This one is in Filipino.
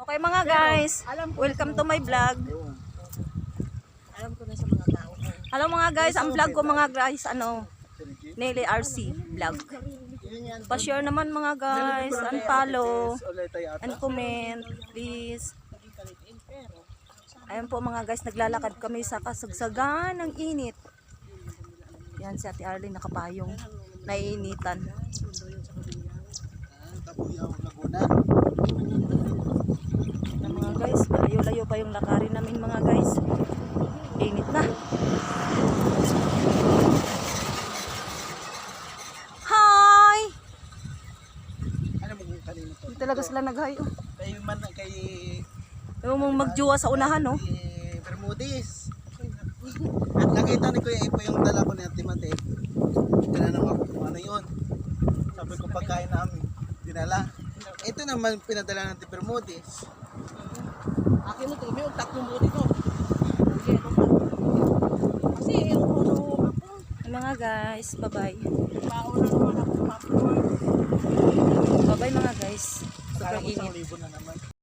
Okay mga guys, welcome to my vlog. Alam ko na sa mga tao ko. Hello mga guys, ang vlog ko mga guys, Nelly RC vlog. Pa-share naman mga guys, and follow, and comment, please. Ayan po mga guys, naglalakad kami sa kasagsagan ng init. Yan si Ate Arlene nakapayong, naiinitan. Yan mga guys, malayo-layo pa yung lakarin namin mga guys. Init na. Hi! Hindi talaga sila naghayo. Kay man kay Yung mong magjuwa sa unahan, no? Bermudez. At nakita ni Kuya Ipo yung dala ko ni Ate Mate. Tinanong ako kung ano yun. Sabi ko pagkain namin. Dinala. Ito naman pinadala ng Ate Bermudez. Akin mo ito, may tatlong buti ko. Kasi yung ako. Mga guys, bye-bye. Pauna naman ako. Bye-bye mga guys. Super Kala ko init. 1,000 na naman.